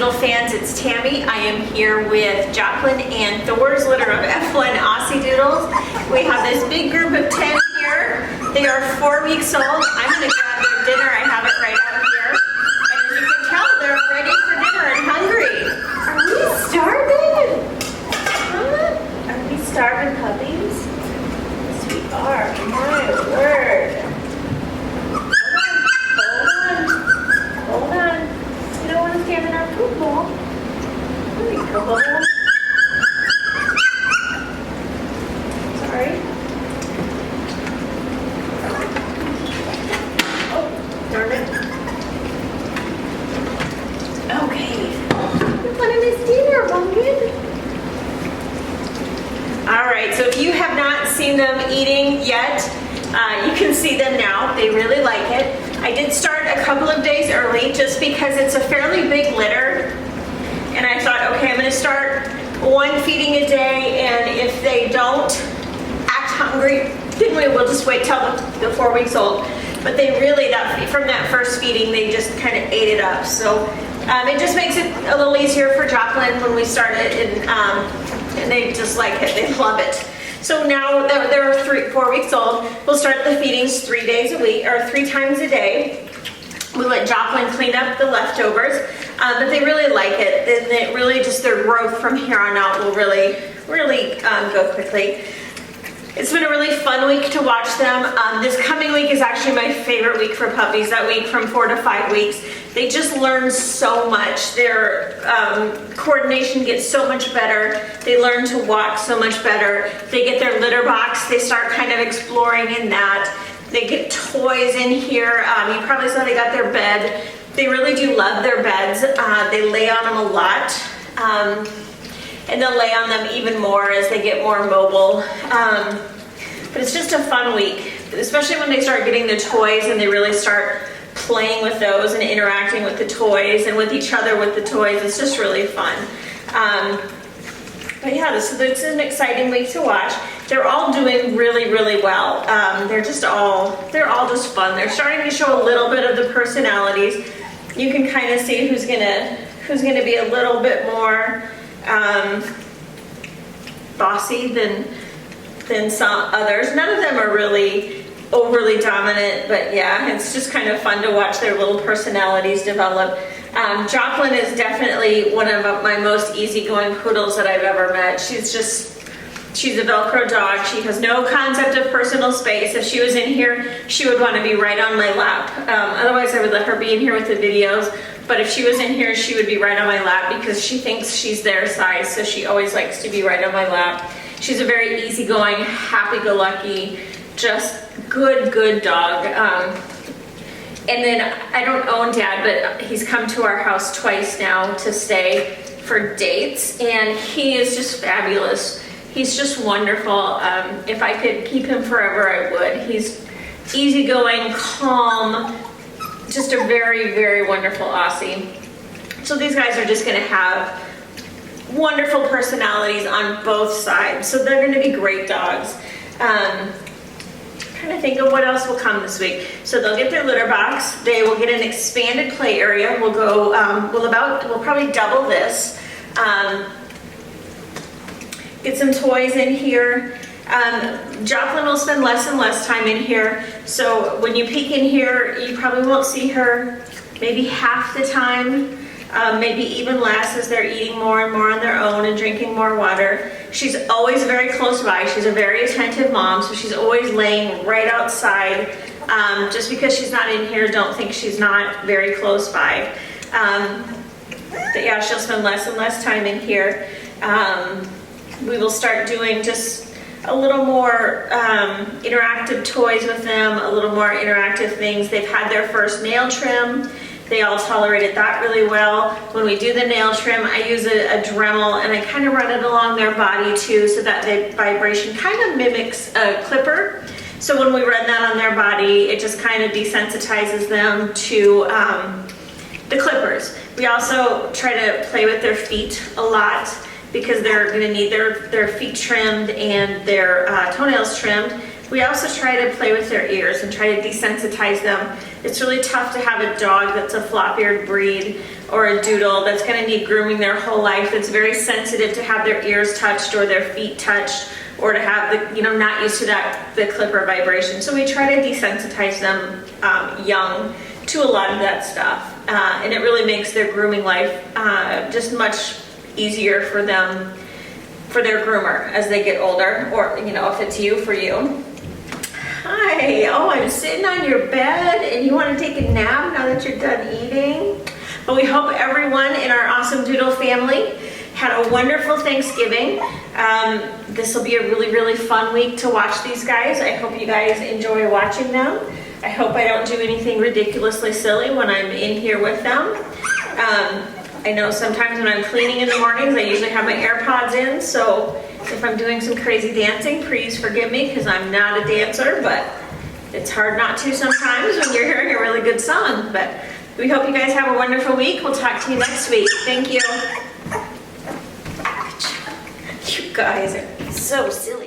AussieDoodle fans, it's Tammy. I am here with Joplin and Thor's litter of F1 AussieDoodles. We have this big group of 10 here. They are 4 weeks old. I'm going to grab their dinner. I have it right out here. And as you can tell, they're ready for dinner and hungry. Are we starving? Huh? Are we starving puppies? Yes, we are. My word. Hold on. You don't want to stand in our poop bowl. There we go. Sorry. Oh, darn it. Okay. You're fun of this dinner, Pumpkin. All right, so if you have not seen them eating yet, you can see them now. They really like it. I did start a couple of days early just because it's a fairly big litter. And I thought, okay, I'm going to start one feeding a day, and if they don't act hungry, then we will just wait till the 4 weeks old. But they really, from that first feeding, they just kind of ate it up. So it just makes it a little easier for Joplin when we start it, and they just like it. They love it. So now that they're 4 weeks old, we'll start the feedings 3 days a week, or 3 times a day. We let Joplin clean up the leftovers, but they really like it. And it really just, their growth from here on out will really go quickly. It's been a really fun week to watch them. This coming week is actually my favorite week for puppies, that week from 4 to 5 weeks. They just learn so much. Their coordination gets so much better. They learn to walk so much better. They get their litter box. They start kind of exploring in that. They get toys in here. You probably saw they got their bed. They really do love their beds. They lay on them a lot. And they'll lay on them even more as they get more mobile. But it's just a fun week, especially when they start getting the toys and they really start playing with those and interacting with the toys and with each other with the toys. It's just really fun. But yeah, this is an exciting week to watch. They're all doing really, really well. They're all just fun. They're starting to show a little bit of the personalities. You can kind of see who's gonna be a little bit more bossy than some others. None of them are really overly dominant, but yeah, it's just kind of fun to watch their little personalities develop. Joplin is definitely one of my most easygoing poodles that I've ever met. She's a Velcro dog. She has no concept of personal space. If she was in here, she would want to be right on my lap. Otherwise, I would let her be in here with the videos. But if she was in here, she would be right on my lap because she thinks she's their size, so she always likes to be right on my lap. She's a very easygoing, happy-go-lucky, just good dog. And then I don't own Dad, but he's come to our house twice now to stay for dates, and he is just fabulous. He's just wonderful. If I could keep him forever, I would. He's easygoing, calm, just a very wonderful Aussie. So these guys are just going to have wonderful personalities on both sides. So they're going to be great dogs. Trying to think of what else will come this week. So they'll get their litter box. They will get an expanded play area. We'll go. We'll probably double this. Get some toys in here. Joplin will spend less and less time in here. So when you peek in here, you probably won't see her maybe half the time. Maybe even less as they're eating more and more on their own and drinking more water. She's always very close by. She's a very attentive mom, so she's always laying right outside. Just because she's not in here, don't think she's not very close by. But yeah, she'll spend less and less time in here. We will start doing just a little more interactive toys with them, a little more interactive things. They've had their first nail trim. They all tolerated that really well. When we do the nail trim, I use a Dremel and I kind of run it along their body too, so that the vibration kind of mimics a clipper. So when we run that on their body, it just kind of desensitizes them to the clippers. We also try to play with their feet a lot because they're going to need their feet trimmed and their toenails trimmed. We also try to play with their ears and try to desensitize them. It's really tough to have a dog that's a flop-eared breed or a doodle that's going to need grooming their whole life, that's very sensitive to have their ears touched or their feet touched, or to have the, not used to the clipper vibration. So we try to desensitize them young to a lot of that stuff. And it really makes their grooming life just much easier for them, for their groomer as they get older, or if it's you, for you. Hi, oh, I'm sitting on your bed and you want to take a nap now that you're done eating? But we hope everyone in our AussieDoodle family had a wonderful Thanksgiving. This will be a really, really fun week to watch these guys. I hope you guys enjoy watching them. I hope I don't do anything ridiculously silly when I'm in here with them. I know sometimes when I'm cleaning in the mornings, I usually have my AirPods in, so if I'm doing some crazy dancing, please forgive me because I'm not a dancer, but it's hard not to sometimes when you're hearing a really good song. But we hope you guys have a wonderful week. We'll talk to you next week. Thank you. You guys are so silly.